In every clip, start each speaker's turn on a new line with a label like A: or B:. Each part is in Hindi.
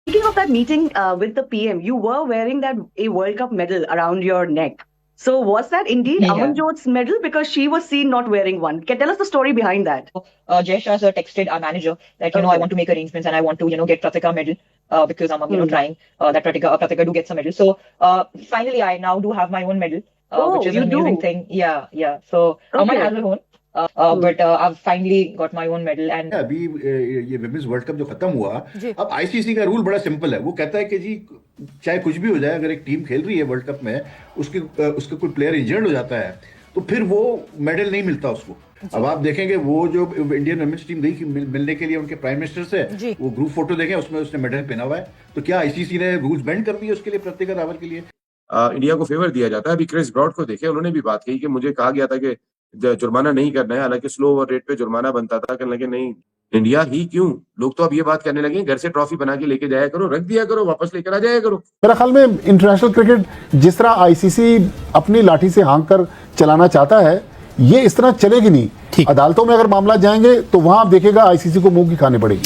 A: Speaking of that meeting with the PM, you were wearing that a World Cup medal around your neck. So was that indeed
B: Yeah.
A: Amanjot's medal? Because she was seen not wearing one. Can tell us the story behind that.
B: Jay Shah sir texted our manager that, I
A: Okay.
B: want to make arrangements and I want to, get Pratika medal because I'm,
A: Hmm.
B: trying that Pratika do get some medal. So finally, I now do have my own medal, which
A: Oh,
B: is an
A: you
B: amazing
A: do.
B: thing. Yeah, yeah. So Aman
A: Okay.
B: has her own,
A: Hmm.
B: but I've finally got my own medal. And
C: अभी ये विमेंस वर्ल्ड कप जो खत्म हुआ,
B: जी
C: अब आईसीसी का रूल बड़ा सिंपल है। वो कहता है कि जी चाहे कुछ भी हो जाए, अगर एक टीम खेल रही है वर्ल्ड कप में, उसका कोई प्लेयर इंजर्ड हो जाता है तो फिर वो मेडल नहीं मिलता उसको। अब आप देखेंगे वो जो इंडियन वुमेन्स टीम गई मिलने के लिए उनके प्राइम मिनिस्टर से, वो ग्रुप फोटो देखें, उसमें उसने मेडल पहना हुआ है। तो क्या आईसीसी ने रूल्स बेंड कर दिए उसके लिए, प्रतिका रावल के लिए?
D: इंडिया को फेवर दिया जाता है। अभी क्रिस ब्रॉड को देखे, उन्होंने भी बात कही कि मुझे कहा गया था कि जुर्माना नहीं करना है, हालांकि स्लो ओवर रेट पे जुर्माना बनता था, कहने लगे नहीं, इंडिया ही क्यों, लोग तो अब ये बात करने लगे घर से ट्रॉफी बना के लेके जाया करो, रख दिया करो, वापस लेकर आ जाया करो।
E: मेरा ख्याल में इंटरनेशनल क्रिकेट जिस तरह आईसीसी अपनी लाठी से हाँक कर चलाना चाहता है, ये इस तरह चलेगी नहीं। अदालतों में अगर मामला जाएंगे तो वहां आप देखिएगा आईसीसी को मुंह की खानी पड़ेगी।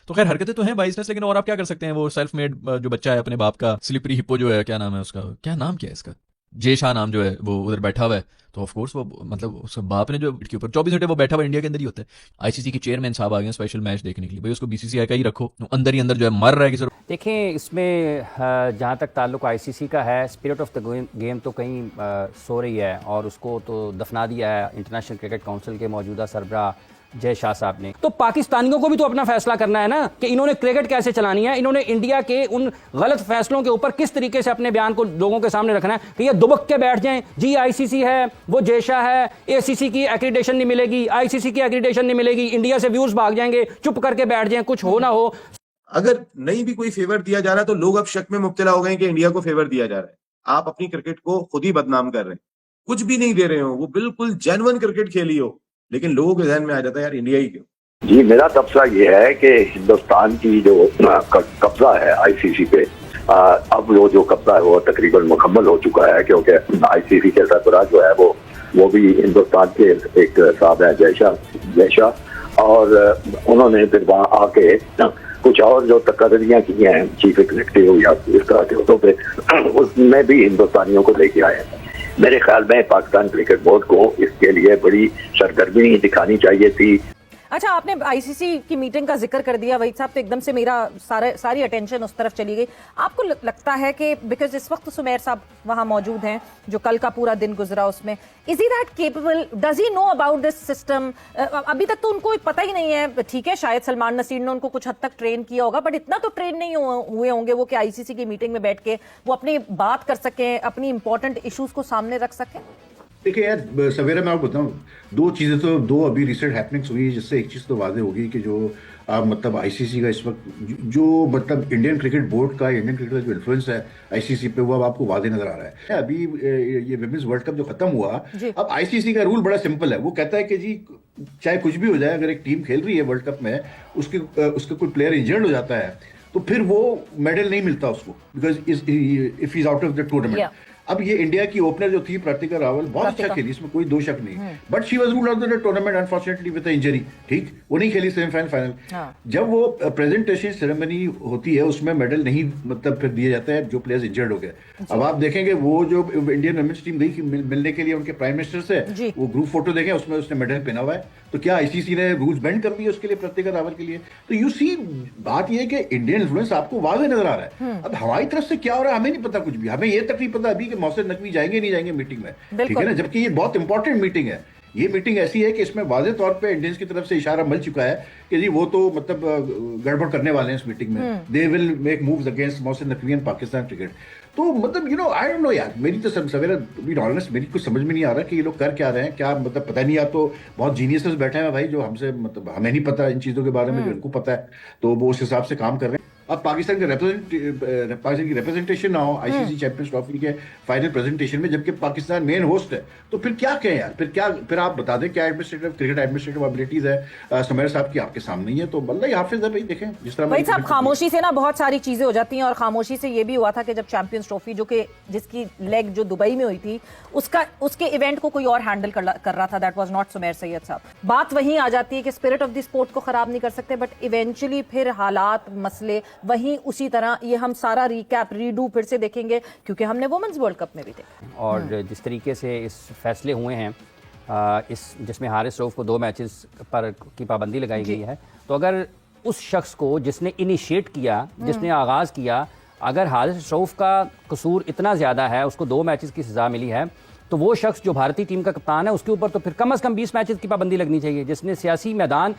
F: तो खैर हरकतें तो हैं बाइसनेस, लेकिन और आप क्या कर सकते हैं। वो सेल्फ मेड जो बच्चा है अपने बाप का, स्लिपरी हिप्पो जो है, क्या नाम है उसका, क्या नाम क्या है इसका, जे शाह नाम जो है, वो उधर बैठा हुआ है। तो ऑफ कोर्स वो मतलब उसके बाप ने जो के ऊपर 24 घंटे वो बैठा हुआ इंडिया के अंदर ही होता है। आईसीसी के चेयरमैन साहब आ गए स्पेशल मैच देखने के लिए, भाई उसको बीसीसीआई का ही रखो, अंदर ही अंदर जो है मर रहा है किसी।
G: देखें, इसमें जहाँ तक ताल्लुक आईसीसी का है, स्पिरिट ऑफ द गेम तो कहीं सो रही है और उसको तो दफना दिया है इंटरनेशनल क्रिकेट काउंसिल के मौजूदा सरबराह जय शाह साहब ने। तो पाकिस्तानियों को भी तो अपना फैसला करना है ना कि इन्होंने क्रिकेट कैसे चलानी है, इन्होंने इंडिया के उन गलत फैसलों के ऊपर किस तरीके से अपने बयान को लोगों के सामने रखना है कि ये दुबक के बैठ जाएं, जी आईसीसी है, वो जय शाह है, एसीसी की एक्रीडेशन नहीं मिलेगी, आईसीसी की एक्रीडेशन नहीं मिलेगी, इंडिया से व्यूज भाग जाएंगे, चुप करके बैठ जाएं, कुछ हो ना हो।
D: अगर नहीं भी कोई फेवर दिया जा रहा है तो लोग अब शक में मुब्तला हो गए कि इंडिया को फेवर दिया जा रहा है। आप अपनी क्रिकेट को खुद ही बदनाम कर रहे हैं, कुछ भी नहीं दे रहे हो, वो बिल्कुल जेन्युइन क्रिकेट खेली हो, लेकिन लोगों के ध्यान में आ जाता है यार इंडिया ही क्यों।
H: जी, मेरा तबसरा ये है कि हिंदुस्तान की जो कब्जा है आईसीसी पे, अब वो जो कब्जा है वो तकरीबन मुकम्मल हो चुका है, क्योंकि आईसीसी के सरबराह जो है वो भी हिंदुस्तान के एक साहब है जय शाह, और उन्होंने फिर वहाँ आके कुछ और जो तकरीरियाँ की हैं चीफ एग्जीक्यूटिव या इस तरह के उस पे, उसमें भी हिंदुस्तानियों को लेके आए हैं। मेरे ख्याल में पाकिस्तान क्रिकेट बोर्ड को इसके लिए बड़ी सरगर्मी दिखानी चाहिए थी।
I: अच्छा, आपने आईसीसी की मीटिंग का जिक्र कर दिया वहीद साहब, तो एकदम से मेरा सारी अटेंशन उस तरफ चली गई। आपको लगता है कि बिकॉज इस वक्त सुमेर साहब वहां मौजूद हैं, जो कल का पूरा दिन गुजरा उसमें, is he that capable, does he know about this system? अभी तक तो उनको पता ही नहीं है। ठीक है, शायद सलमान नसीर ने उनको कुछ हद तक ट्रेन किया होगा, बट इतना तो ट्रेन नहीं हुए होंगे वो कि आईसीसी की मीटिंग में बैठ के वो अपनी बात कर सकें, अपनी इंपॉर्टेंट इश्यूज को सामने रख सकें।
C: देखिए यार सवेरा, मैं आपको बताऊं, दो अभी रिसेंट हैपनिंग्स हुई है, जिससे एक चीज़ तो वाज़ेह होगी कि जो मतलब आईसीसी का इस वक्त जो मतलब इंडियन क्रिकेट बोर्ड का, इंडियन क्रिकेट का जो इन्फ्लुएंस है आईसीसी पे, वो अब आपको वाज़ेह नजर आ रहा है। अभी ये विमेंस वर्ल्ड कप जो खत्म हुआ, अब आईसीसी का रूल बड़ा सिंपल है। वो कहता है कि जी चाहे कुछ भी हो जाए, अगर एक टीम खेल रही है वर्ल्ड कप में, उसका कोई प्लेयर इंजर्ड हो जाता है तो फिर वो मेडल नहीं मिलता उसको, because if is out of the tournament. अब ये इंडिया की ओपनर जो थी प्रतिका रावल, बहुत अच्छा खेली, इसमें कोई दो शक नहीं, but she was ruled out of the tournament unfortunately with injury. ठीक, वो नहीं खेली सेमीफाइनल फाइनल। जब वो प्रेजेंटेशन सेरेमनी होती है, उसमें मेडल नहीं मतलब फिर दिए जाते हैं जो प्लेयर्स इंजर्ड हो गए। अब आप देखेंगे वो जो इंडियन वुमेन्स टीम गई मिलने के लिए उनके प्राइम मिनिस्टर से, वो ग्रुप फोटो देखें, उसमें उसने मेडल पहना हुआ है। तो क्या आईसीसी ने रूल्स बेंड कर दिए उसके लिए, प्रतिका रावल के लिए? तो यू सी, बात यह है कि इंडियन इन्फ्लुएंस आपको वाज़ेह नजर आ रहा है। अब हमारी तरफ से क्या हो रहा है हमें नहीं पता कुछ भी। हमें ये तक नहीं पता अभी कि मोहसिन नकवी जाएंगे नहीं जाएंगे मीटिंग में, ठीक है ना, जबकि ये बहुत इंपॉर्टेंट मीटिंग है। ये मीटिंग ऐसी है कि इसमें वाज़ेह तौर पे इंडियंस की तरफ से इशारा मिल चुका है कि जी वो तो मतलब गड़बड़ करने वाले हैं इस मीटिंग में, they will make moves against Mohsin Naqvi and Pakistan cricket. तो मतलब आई डोंट नो यार, मेरी तो सवेरा बी ऑनेस्ट मेरी कुछ समझ में नहीं आ रहा कि ये लोग कर क्या रहे हैं, क्या मतलब पता नहीं। आप तो बहुत जीनियसेस बैठे हैं भाई, जो हमसे मतलब हमें नहीं पता इन चीज़ों के बारे में, जो इनको पता है, तो वो उस हिसाब से काम कर रहे हैं। अब पाकिस्तान की रिप्रेजेंटेशन ना हो आईसीसी चैंपियंस ट्रॉफी के फाइनल प्रेजेंटेशन में, जबकि पाकिस्तान मेन होस्ट है, तो फिर क्या कहें यार, फिर आप बता दें क्या क्रिकेट एडमिनिस्ट्रेटिव एबिलिटीज है सुमेर साहब की आपके सामने ही है। तो बल्ला हाफिज है भाई, देखें जिस तरह
I: भाई साहब, खामोशी से ना बहुत सारी चीजें हो जाती हैं, और खामोशी से ये भी हुआ था कि जब चैंपियंस ट्रॉफी जिसकी लेग जो दुबई में हुई थी, उसके इवेंट को कोई और हैंडल कर रहा था, that was not Sumer Syed साहब। बात वहीं आ जाती है कि स्पिरिट ऑफ द स्पोर्ट को खराब नहीं कर सकते, बट इवेंचुअली फिर हालात, मसले वहीं उसी तरह ये हम सारा रिकैप रीडू फिर से देखेंगे क्योंकि हमने वुमेन्स वर्ल्ड कप में भी देखा।
G: और जिस तरीके से इस फैसले हुए हैं इस जिसमें हारिस रऊफ को 2 मैचेस पर की पाबंदी लगाई गई है, तो अगर उस शख्स को जिसने इनिशिएट किया, जिसने आगाज़ किया, अगर हारिस रऊफ का कसूर इतना ज़्यादा है, उसको 2 मैचेस की सज़ा मिली है, तो वो शख्स जो भारतीय टीम का कप्तान है उसके ऊपर तो फिर कम से कम 20 मैचेस की पाबंदी लगनी चाहिए, जिसने सियासी मैदान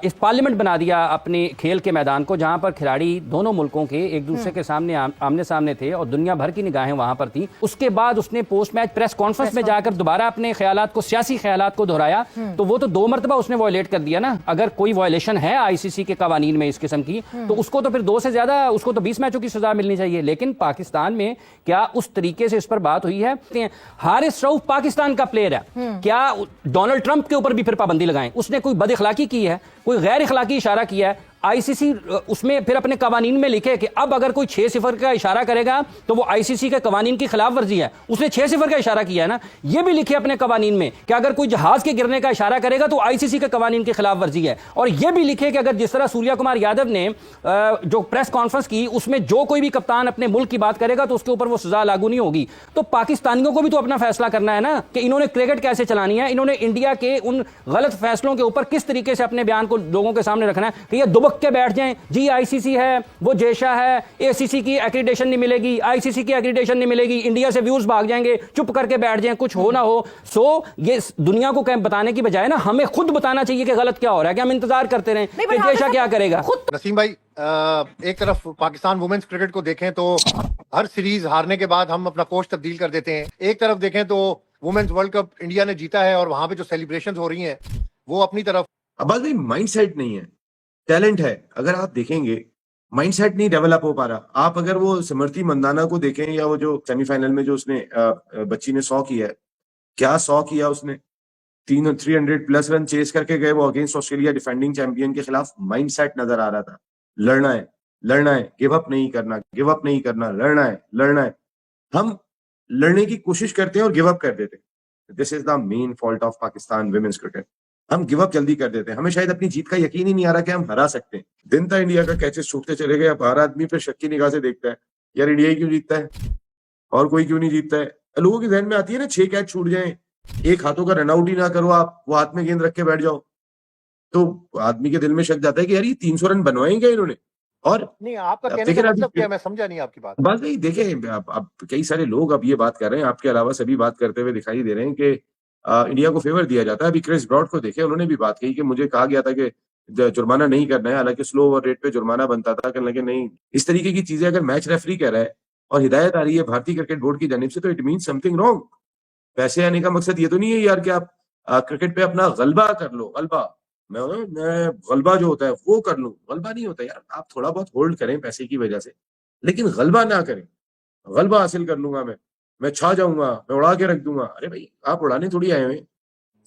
G: इस पार्लियामेंट बना दिया अपने खेल के मैदान को, जहां पर खिलाड़ी दोनों मुल्कों के एक दूसरे के सामने आमने सामने थे और दुनिया भर की निगाहें वहां पर थी। उसके बाद उसने पोस्ट मैच प्रेस कॉन्फ्रेंस में जाकर दोबारा अपने ख्यालात को, सियासी ख्यालात को दोहराया, तो वो तो 2 मरतबा उसने वॉयलेट कर दिया ना। अगर कोई वॉयलेशन है आईसीसी के कवानीन में इस किस्म की, तो उसको तो फिर 2 से ज्यादा, उसको तो 20 मैचों की सजा मिलनी चाहिए। लेकिन पाकिस्तान में क्या उस तरीके से इस पर बात हुई है? हारिस रऊफ पाकिस्तान का प्लेयर है, क्या डोनाल्ड ट्रंप के ऊपर भी फिर पाबंदी लगाएं? उसने कोई बदअखलाकी की है, कोई गैर इखलाकी इशारा किया है? आईसीसी उसमें फिर अपने कवानीन में लिखे कि अब अगर कोई 6-0 का इशारा करेगा तो वो आईसीसी के कवानीन की खिलाफ वर्जी है। उसने 6-0 का इशारा किया है ना, ये भी लिखे अपने कवानीन में कि अगर कोई जहाज के गिरने का इशारा करेगा तो आईसीसी के कवानीन की खिलाफ वर्जी है। और ये भी लिखे कि अगर जिस तरह सूर्या कुमार यादव ने जो प्रेस कॉन्फ्रेंस की उसमें जो कोई भी कप्तान अपने मुल्क की बात करेगा तो उसके ऊपर वो सजा लागू नहीं होगी। तो पाकिस्तानियों को भी तो अपना फैसला करना है ना कि इन्होंने क्रिकेट कैसे चलानी है, इन्होंने इंडिया के उन गलत फैसलों के ऊपर किस तरीके से अपने बयान को लोगों के सामने रखना है कि ये दुबक के बैठ जाएं, जी आईसीसी है, वो जेशा है, एसीसी की एक्रीडेशन नहीं मिलेगी, आईसीसी की एक्रीडेशन नहीं मिलेगी, इंडिया से व्यूज भाग जाएंगे, चुप करके बैठ जाएं, कुछ हो ना हो। सो ये दुनिया को बताने की बजाय ना हमें खुद बताना चाहिए कि गलत क्या हो रहा है, कि हम इंतजार करते रहें कि जेशा क्या करेगा।
J: नसीम भाई, एक तरफ पाकिस्तान वुमेन्स क्रिकेट को देखें तो हर सीरीज हारने के बाद हम अपना कोच तब्दील कर देते हैं। एक तरफ देखें तो वुमेन्स वर्ल्ड कप इंडिया ने जीता है और वहां पे जो सेलिब्रेशंस हो रही हैं वो अपनी तरफ।
D: अब भाई माइंडसेट नहीं है, टैलेंट है। अगर आप देखेंगे माइंडसेट नहीं डेवलप हो पा रहा। आप अगर वो स्मृति मंदाना को देखें या वो जो सेमीफाइनल में जो उसने बच्ची ने 100 किया है, क्या 100 किया उसने, 300+ रन चेस करके गए वो अगेंस्ट ऑस्ट्रेलिया डिफेंडिंग चैंपियन के खिलाफ। माइंडसेट नजर आ रहा था, लड़ना है, लड़ना है, गिव अप नहीं करना, गिव अप नहीं करना, लड़ना है, लड़ना है। हम लड़ने की कोशिश करते हैं और गिव अप कर देते हैं। This is the main fault of Pakistan women's cricket. हम गिव अप जल्दी कर देते हैं, हमें शायद अपनी जीत का यकीन ही नहीं आ रहा कि हम हरा सकते हैं। दिन था इंडिया का कैचेस छूटते चले गए, अब हर आदमी फिर शक की निगाह से देखता है, यार इंडिया ही क्यों जीतता है और कोई क्यों नहीं जीतता है। लोगों के ध्यान में आती है ना 6 कैच छूट जाए, एक हाथों का रनआउट ही ना करो आप, वो हाथ में गेंद रख के बैठ जाओ, तो आदमी के दिल में शक जाता है कि यार ये 300 रन बनवाएंगे इन्होंने। और
J: नहीं, आपका कहने का मतलब क्या, मैं समझा नहीं आपकी बात।
D: बस नहीं, देखें अब कई सारे लोग अब ये बात कर रहे हैं, आपके अलावा सभी बात करते हुए दिखाई दे रहे हैं कि इंडिया को फेवर दिया जाता है। अभी क्रिस ब्रॉड को देखे, उन्होंने भी बात कही कि मुझे कहा गया था कि जुर्माना नहीं करना है, हालांकि स्लो ओवर रेट पे जुर्माना बनता था, लेकिन नहीं, इस तरीके की चीजें अगर मैच रेफरी कह रहा है और हिदायत आ रही है भारतीय क्रिकेट बोर्ड की जानिब से, तो इट मीन समथिंग रॉन्ग। पैसे आने का मकसद ये तो नहीं है यार कि आप क्रिकेट पे अपना गलबा कर लो। गलबा मैं गलबा जो होता है वो कर लूं, गलबा नहीं होता यार। आप थोड़ा बहुत होल्ड करें पैसे की वजह से, लेकिन गलबा ना करें। गलबा हासिल कर लूंगा मैं छा जाऊंगा, मैं उड़ा के रख दूंगा। अरे भाई, आप उड़ाने थोड़ी आए हुए,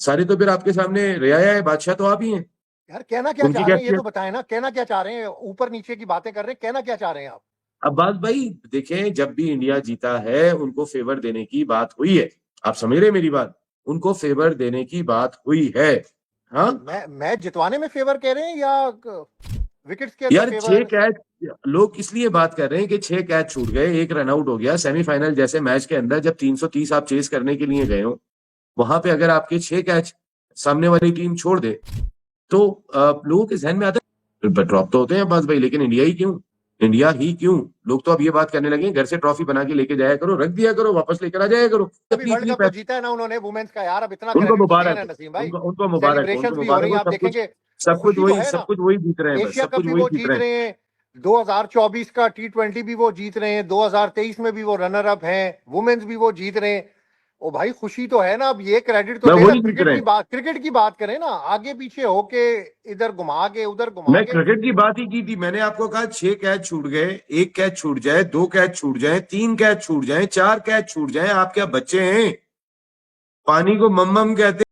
D: सारे तो फिर आपके सामने रियाया है, बादशाह तो आप ही हैं।
J: यार कहना क्या चाह रहे हैं ये तो बताएं ना, कहना क्या चाह रहे हैं? ऊपर नीचे की बातें कर रहे हैं, कहना क्या चाह रहे हैं आप?
D: अब बात भाई देखें, जब भी इंडिया जीता है उनको फेवर देने की बात हुई है। आप समझ रहे हैं मेरी बात? उनको फेवर देने की बात हुई है। हाँ,
J: मैच जितवाने में फेवर कह रहे हैं या विकेट्स के?
D: यार 6 कैच, लोग इसलिए बात कर रहे हैं कि 6 कैच छूट गए, 1 रन आउट हो गया। सेमीफाइनल जैसे मैच के अंदर जब 330 आप चेस करने के लिए गए हो, वहां पे अगर आपके 6 कैच सामने वाली टीम छोड़ दे तो लोगों के जहन में आता है ड्रॉप तो होते हैं बस भाई, लेकिन इंडिया ही क्यों, इंडिया ही क्यों? लोग तो अब ये बात करने लगे, घर से ट्रॉफी बना के लेके जाया करो, रख दिया करो, वापस लेकर आ जाया करो।
J: वर्ल्ड कप तो जीता है ना उन्होंने वुमेन्स का, यार अब इतना
D: उनको मुबारक,
J: नसीम भाई,
D: उनको मुबारक,
J: आप देखेंगे
D: सब कुछ वही जीत रहे हैं,
J: एशिया कप भी वो जीत रहे हैं, 2024 का T20 भी वो जीत रहे हैं, 2023 में भी वो रनर अप हैं, वुमेन्स भी वो जीत रहे हैं। ओ भाई खुशी तो है ना। अब ये क्रेडिट तो क्रिकेट की बात करें ना, आगे पीछे होके इधर घुमा के उधर घुमा।
D: मैं क्रिकेट की बात ही की थी। मैंने आपको कहा 6 कैच छूट गए, 1 कैच छूट जाए, 2 कैच छूट जाए, 3 कैच छूट जाए, 4 कैच छूट जाए, आप क्या बच्चे हैं? पानी को मम्मम कहते